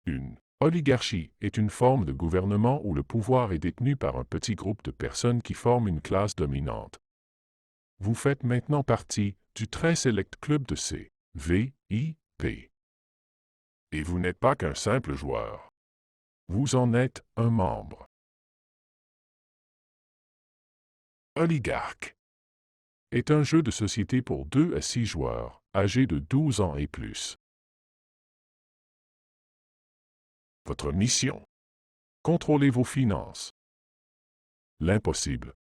Une oligarchie est une forme de gouvernement où le pouvoir est détenu par un petit groupe de personnes qui forment une classe dominante. Vous faites maintenant partie du très select club de CVIP. Et vous n'êtes pas qu'un simple joueur. Vous en êtes un membre. Oligarque est un jeu de société pour 2 à 6 joueurs, âgés de 12 ans et plus. Votre mission: contrôlez vos finances. L'impossible: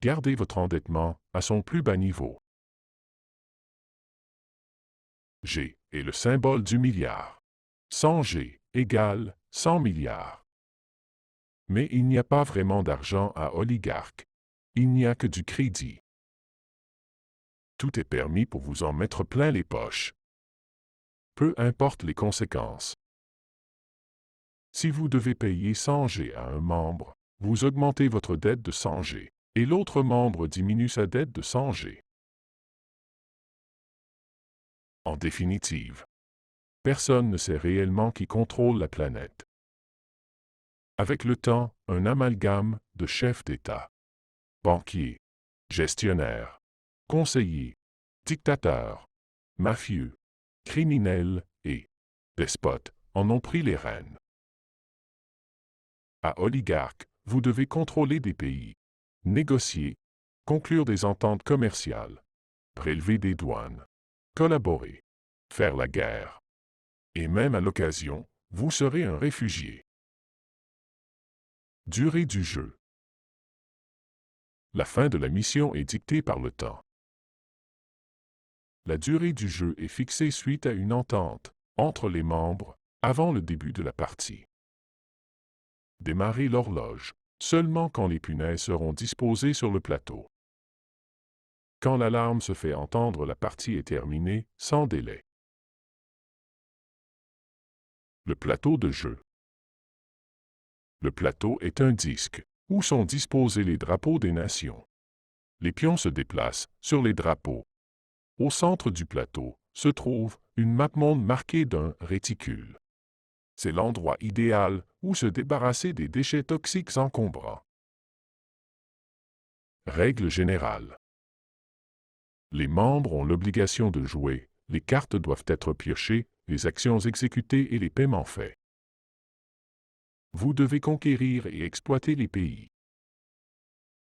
gardez votre endettement à son plus bas niveau. G est le symbole du milliard. 100 G égale 100 milliards. Mais il n'y a pas vraiment d'argent à oligarque. Il n'y a que du crédit. Tout est permis pour vous en mettre plein les poches. Peu importe les conséquences. Si vous devez payer 100 G à un membre, vous augmentez votre dette de 100 G, et l'autre membre diminue sa dette de 100 G. En définitive, personne ne sait réellement qui contrôle la planète. Avec le temps, un amalgame de chefs d'État, banquiers, gestionnaires, conseillers, dictateurs, mafieux, criminels et despotes en ont pris les rênes. À oligarque, vous devez contrôler des pays, négocier, conclure des ententes commerciales, prélever des douanes, collaborer, faire la guerre. Et même à l'occasion, vous serez un réfugié. Durée du jeu. La fin de la mission est dictée par le temps. La durée du jeu est fixée suite à une entente entre les membres avant le début de la partie. Démarrez l'horloge seulement quand les punaises seront disposées sur le plateau. Quand l'alarme se fait entendre, la partie est terminée sans délai. Le plateau de jeu. Le plateau est un disque où sont disposés les drapeaux des nations. Les pions se déplacent sur les drapeaux. Au centre du plateau se trouve une map-monde marquée d'un réticule. C'est l'endroit idéal où se débarrasser des déchets toxiques encombrants. Règle générale. Les membres ont l'obligation de jouer, les cartes doivent être piochées, les actions exécutées et les paiements faits. Vous devez conquérir et exploiter les pays.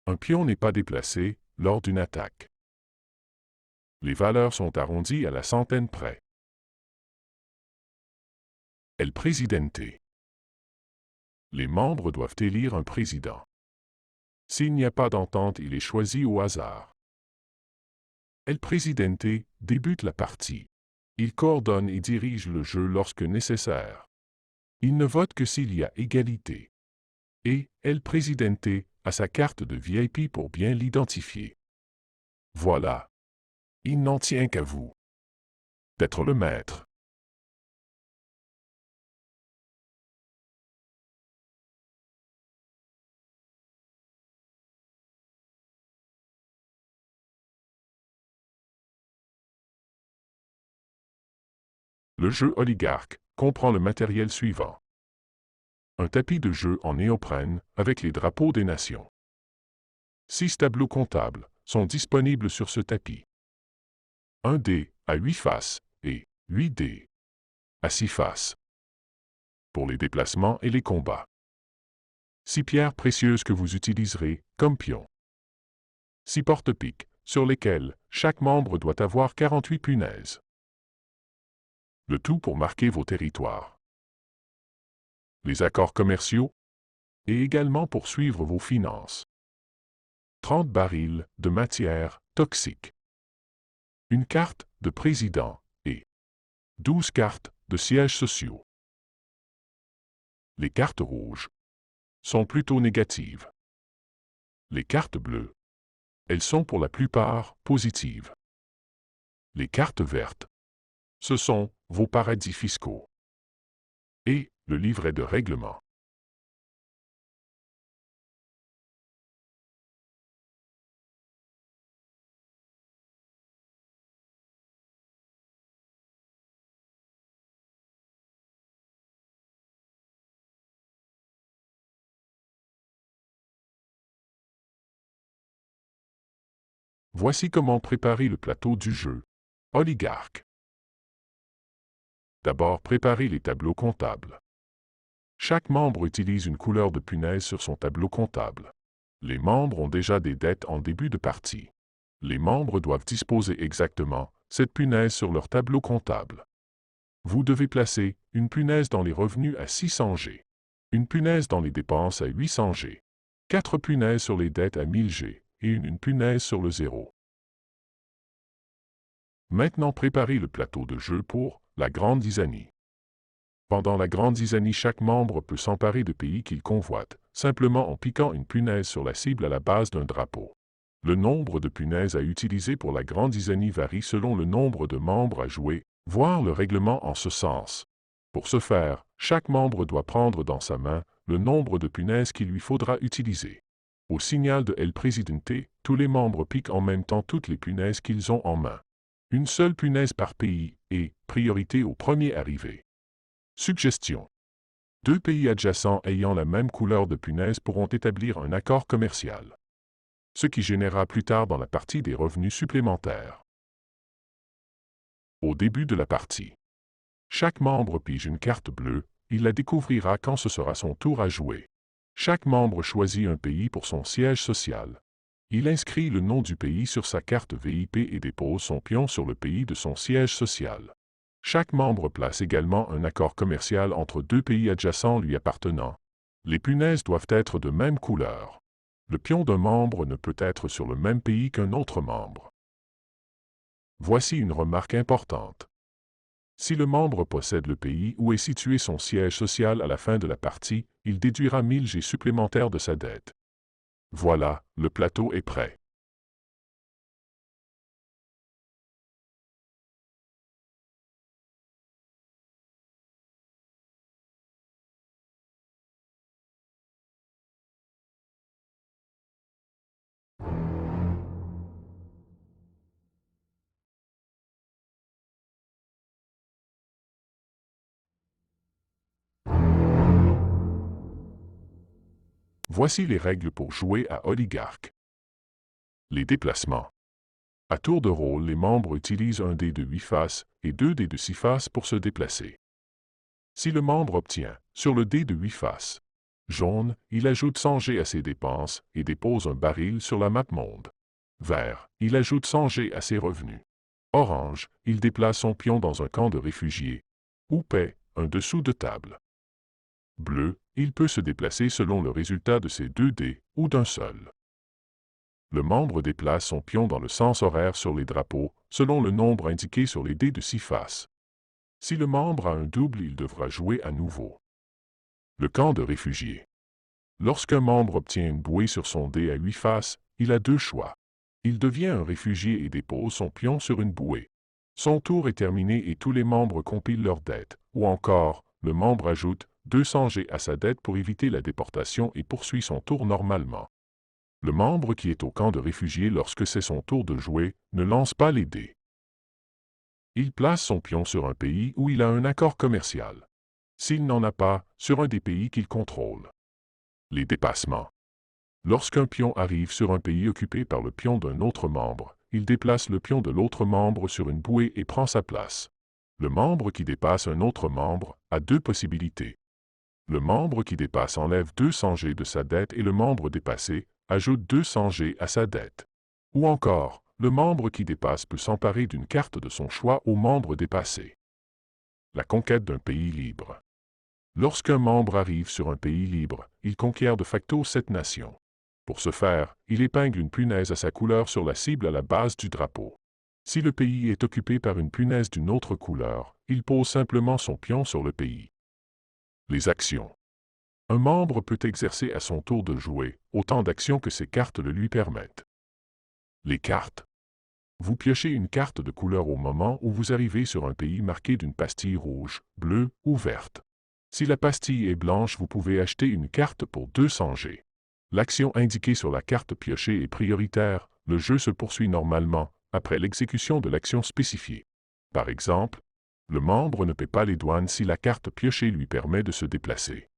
Un pion n'est pas déplacé lors d'une attaque. Les valeurs sont arrondies à la centaine près. El Presidente. Les membres doivent élire un président. S'il n'y a pas d'entente, il est choisi au hasard. El Presidente débute la partie. Il coordonne et dirige le jeu lorsque nécessaire. Il ne vote que s'il y a égalité. Et El Presidente a sa carte de VIP pour bien l'identifier. Voilà. Il n'en tient qu'à vous d'être le maître. Le jeu oligarque comprend le matériel suivant. Un tapis de jeu en néoprène avec les drapeaux des nations. 6 tableaux comptables sont disponibles sur ce tapis. Un dé à 8 faces et 8 dés à 6 faces pour les déplacements et les combats. 6 pierres précieuses que vous utiliserez comme pions. 6 porte-piques sur lesquels chaque membre doit avoir 48 punaises. Le tout pour marquer vos territoires. Les accords commerciaux et également pour suivre vos finances. 30 barils de matière toxique. Une carte de président et 12 cartes de sièges sociaux. Les cartes rouges sont plutôt négatives. Les cartes bleues, elles sont pour la plupart positives. Les cartes vertes, ce sont vos paradis fiscaux. Et le livret de règlement. Voici comment préparer le plateau du jeu. Oligarque. D'abord, préparez les tableaux comptables. Chaque membre utilise une couleur de punaise sur son tableau comptable. Les membres ont déjà des dettes en début de partie. Les membres doivent disposer exactement cette punaise sur leur tableau comptable. Vous devez placer une punaise dans les revenus à 600 G, une punaise dans les dépenses à 800 G, 4 punaises sur les dettes à 1000 G et une punaise sur le zéro. Maintenant, préparez le plateau de jeu pour la Grande Zizanie. Pendant la Grande Zizanie, chaque membre peut s'emparer de pays qu'il convoite, simplement en piquant une punaise sur la cible à la base d'un drapeau. Le nombre de punaises à utiliser pour la Grande Zizanie varie selon le nombre de membres à jouer, voir le règlement en ce sens. Pour ce faire, chaque membre doit prendre dans sa main le nombre de punaises qu'il lui faudra utiliser. Au signal de El Presidente, tous les membres piquent en même temps toutes les punaises qu'ils ont en main. Une seule punaise par pays et priorité au premier arrivé. Suggestion. 2 pays adjacents ayant la même couleur de punaise pourront établir un accord commercial, ce qui générera plus tard dans la partie des revenus supplémentaires. Au début de la partie, chaque membre pige une carte bleue, il la découvrira quand ce sera son tour à jouer. Chaque membre choisit un pays pour son siège social. Il inscrit le nom du pays sur sa carte VIP et dépose son pion sur le pays de son siège social. Chaque membre place également un accord commercial entre 2 pays adjacents lui appartenant. Les punaises doivent être de même couleur. Le pion d'un membre ne peut être sur le même pays qu'un autre membre. Voici une remarque importante. Si le membre possède le pays où est situé son siège social à la fin de la partie, il déduira 1000 G supplémentaires de sa dette. Voilà, le plateau est prêt. Voici les règles pour jouer à Oligarque. Les déplacements. À tour de rôle, les membres utilisent un dé de 8 faces et 2 dés de 6 faces pour se déplacer. Si le membre obtient, sur le dé de 8 faces, jaune, il ajoute 100 G à ses dépenses et dépose un baril sur la map monde. Vert, il ajoute 100 G à ses revenus. Orange, il déplace son pion dans un camp de réfugiés. Ou paie, un dessous de table. Bleu, il peut se déplacer selon le résultat de ses 2 dés ou d'un seul. Le membre déplace son pion dans le sens horaire sur les drapeaux, selon le nombre indiqué sur les dés de 6 faces. Si le membre a un double, il devra jouer à nouveau. Le camp de réfugiés. Lorsqu'un membre obtient une bouée sur son dé à 8 faces, il a 2 choix. Il devient un réfugié et dépose son pion sur une bouée. Son tour est terminé et tous les membres compilent leurs dettes. Ou encore, le membre ajoute 200 G à sa dette pour éviter la déportation et poursuit son tour normalement. Le membre qui est au camp de réfugiés lorsque c'est son tour de jouer ne lance pas les dés. Il place son pion sur un pays où il a un accord commercial. S'il n'en a pas, sur un des pays qu'il contrôle. Les dépassements. Lorsqu'un pion arrive sur un pays occupé par le pion d'un autre membre, il déplace le pion de l'autre membre sur une bouée et prend sa place. Le membre qui dépasse un autre membre a 2 possibilités. Le membre qui dépasse enlève 200 G de sa dette et le membre dépassé ajoute 200 G à sa dette. Ou encore, le membre qui dépasse peut s'emparer d'une carte de son choix au membre dépassé. La conquête d'un pays libre. Lorsqu'un membre arrive sur un pays libre, il conquiert de facto cette nation. Pour ce faire, il épingle une punaise à sa couleur sur la cible à la base du drapeau. Si le pays est occupé par une punaise d'une autre couleur, il pose simplement son pion sur le pays. Les actions. Un membre peut exercer à son tour de jouer autant d'actions que ses cartes le lui permettent. Les cartes. Vous piochez une carte de couleur au moment où vous arrivez sur un pays marqué d'une pastille rouge, bleue ou verte. Si la pastille est blanche, vous pouvez acheter une carte pour 200 G. L'action indiquée sur la carte piochée est prioritaire, le jeu se poursuit normalement, après l'exécution de l'action spécifiée. Par exemple, le membre ne paie pas les douanes si la carte piochée lui permet de se déplacer.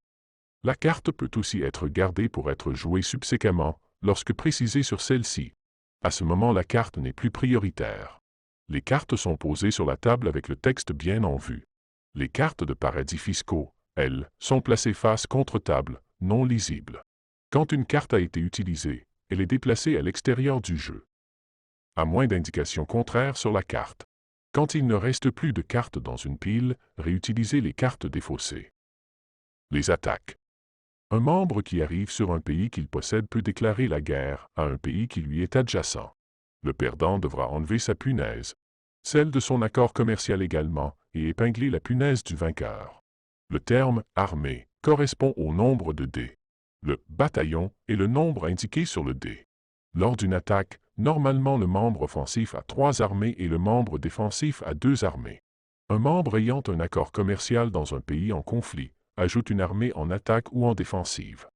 La carte peut aussi être gardée pour être jouée subséquemment, lorsque précisée sur celle-ci. À ce moment, la carte n'est plus prioritaire. Les cartes sont posées sur la table avec le texte bien en vue. Les cartes de paradis fiscaux, elles, sont placées face contre table, non lisibles. Quand une carte a été utilisée, elle est déplacée à l'extérieur du jeu, à moins d'indications contraires sur la carte. Quand il ne reste plus de cartes dans une pile, réutilisez les cartes défaussées. Les attaques. Un membre qui arrive sur un pays qu'il possède peut déclarer la guerre à un pays qui lui est adjacent. Le perdant devra enlever sa punaise, celle de son accord commercial également, et épingler la punaise du vainqueur. Le terme « armée » correspond au nombre de dés. Le « bataillon » est le nombre indiqué sur le dé. Lors d'une attaque, normalement le membre offensif a 3 armées et le membre défensif a 2 armées. Un membre ayant un accord commercial dans un pays en conflit ajoute une armée en attaque ou en défensive.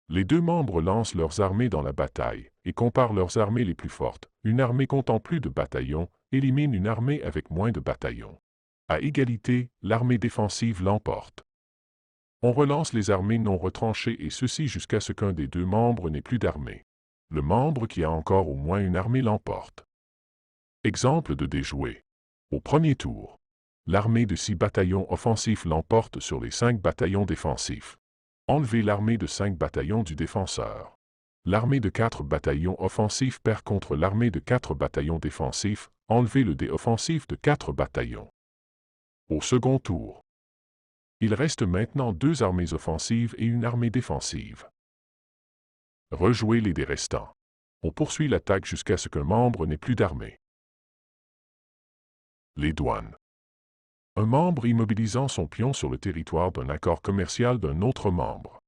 Les 2 membres lancent leurs armées dans la bataille et comparent leurs armées les plus fortes. Une armée comptant plus de bataillons élimine une armée avec moins de bataillons. À égalité, l'armée défensive l'emporte. On relance les armées non retranchées et ceci jusqu'à ce qu'un des 2 membres n'ait plus d'armée. Le membre qui a encore au moins une armée l'emporte. Exemple de déjouer. Au premier tour, l'armée de 6 bataillons offensifs l'emporte sur les 5 bataillons défensifs. Enlevez l'armée de 5 bataillons du défenseur. L'armée de 4 bataillons offensifs perd contre l'armée de 4 bataillons défensifs. Enlevez le dé offensif de 4 bataillons. Au second tour, il reste maintenant 2 armées offensives et une armée défensive. Rejouez les dés restants. On poursuit l'attaque jusqu'à ce qu'un membre n'ait plus d'armée. Les douanes. Un membre immobilisant son pion sur le territoire d'un accord commercial d'un autre membre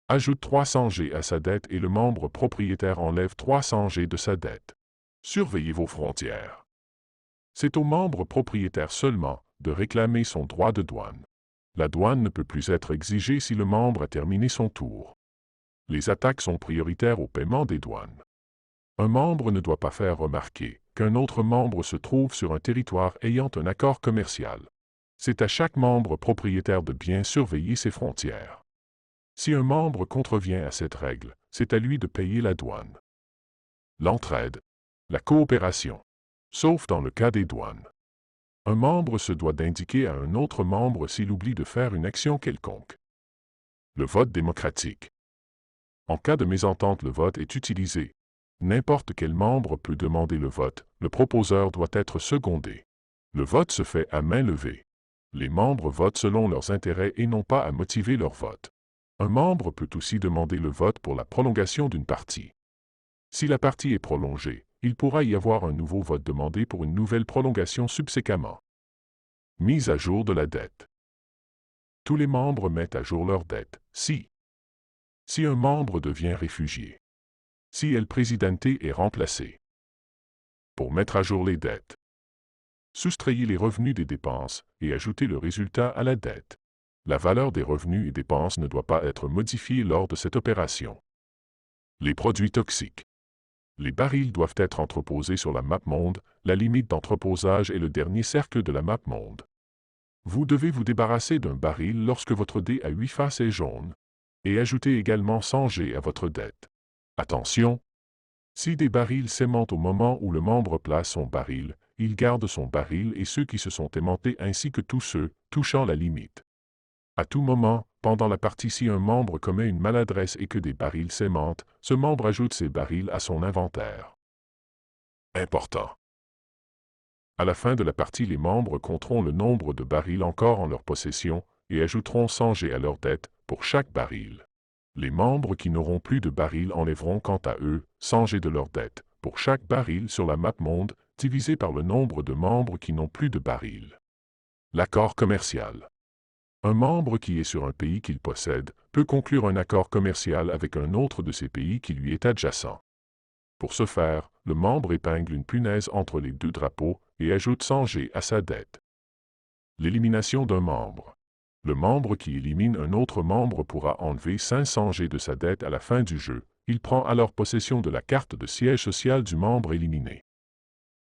ajoute 300 G à sa dette et le membre propriétaire enlève 300 G de sa dette. Surveillez vos frontières. C'est au membre propriétaire seulement de réclamer son droit de douane. La douane ne peut plus être exigée si le membre a terminé son tour. Les attaques sont prioritaires au paiement des douanes. Un membre ne doit pas faire remarquer qu'un autre membre se trouve sur un territoire ayant un accord commercial. C'est à chaque membre propriétaire de bien surveiller ses frontières. Si un membre contrevient à cette règle, c'est à lui de payer la douane. L'entraide. La coopération. Sauf dans le cas des douanes. Un membre se doit d'indiquer à un autre membre s'il oublie de faire une action quelconque. Le vote démocratique. En cas de mésentente, le vote est utilisé. N'importe quel membre peut demander le vote, le proposeur doit être secondé. Le vote se fait à main levée. Les membres votent selon leurs intérêts et n'ont pas à motiver leur vote. Un membre peut aussi demander le vote pour la prolongation d'une partie. Si la partie est prolongée, il pourra y avoir un nouveau vote demandé pour une nouvelle prolongation subséquemment. Mise à jour de la dette. Tous les membres mettent à jour leur dette, si un membre devient réfugié. Si El Presidente est remplacé. Pour mettre à jour les dettes, soustrayez les revenus des dépenses et ajoutez le résultat à la dette. La valeur des revenus et dépenses ne doit pas être modifiée lors de cette opération. Les produits toxiques. Les barils doivent être entreposés sur la map monde. La limite d'entreposage est le dernier cercle de la map monde. Vous devez vous débarrasser d'un baril lorsque votre dé à 8 faces est jaune, et ajouter également 100 G à votre dette. Attention! Si des barils s'aimantent au moment où le membre place son baril, il garde son baril et ceux qui se sont aimantés ainsi que tous ceux touchant la limite. À tout moment, pendant la partie, si un membre commet une maladresse et que des barils s'aimantent, ce membre ajoute ces barils à son inventaire. Important. À la fin de la partie, les membres compteront le nombre de barils encore en leur possession et ajouteront 100 G à leur dette pour chaque baril. Les membres qui n'auront plus de barils enlèveront quant à eux 100 G de leur dette pour chaque baril sur la map monde divisé par le nombre de membres qui n'ont plus de barils. L'accord commercial. Un membre qui est sur un pays qu'il possède peut conclure un accord commercial avec un autre de ces pays qui lui est adjacent. Pour ce faire, le membre épingle une punaise entre les 2 drapeaux et ajoute 100 G à sa dette. L'élimination d'un membre. Le membre qui élimine un autre membre pourra enlever 500 G de sa dette à la fin du jeu. Il prend alors possession de la carte de siège social du membre éliminé.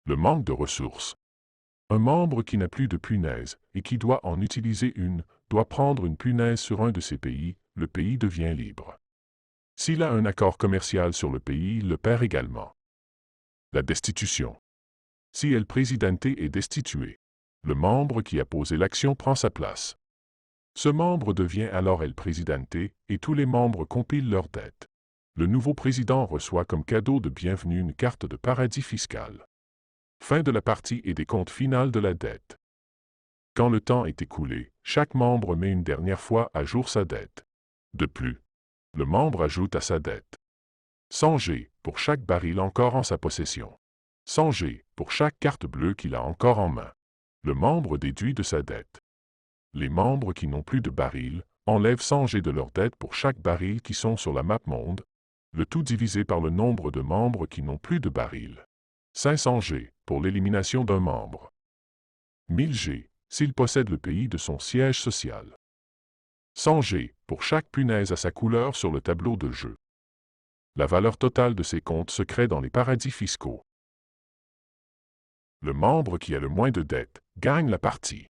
Le manque de ressources. Un membre qui n'a plus de punaise et qui doit en utiliser une, doit prendre une punaise sur un de ces pays, le pays devient libre. S'il a un accord commercial sur le pays, il le perd également. La destitution. Si El Presidente est destitué, le membre qui a posé l'action prend sa place. Ce membre devient alors El Presidente et tous les membres compilent leurs dettes. Le nouveau président reçoit comme cadeau de bienvenue une carte de paradis fiscal. Fin de la partie et des comptes finales de la dette. Quand le temps est écoulé, chaque membre met une dernière fois à jour sa dette. De plus, le membre ajoute à sa dette 100 G pour chaque baril encore en sa possession. 100 G pour chaque carte bleue qu'il a encore en main. Le membre déduit de sa dette. Les membres qui n'ont plus de baril enlèvent 100 G de leur dette pour chaque baril qui sont sur la map monde, le tout divisé par le nombre de membres qui n'ont plus de baril. 500 G pour l'élimination d'un membre. 1000 G s'il possède le pays de son siège social. 100 G pour chaque punaise à sa couleur sur le tableau de jeu. La valeur totale de ces comptes secrets dans les paradis fiscaux. Le membre qui a le moins de dettes gagne la partie.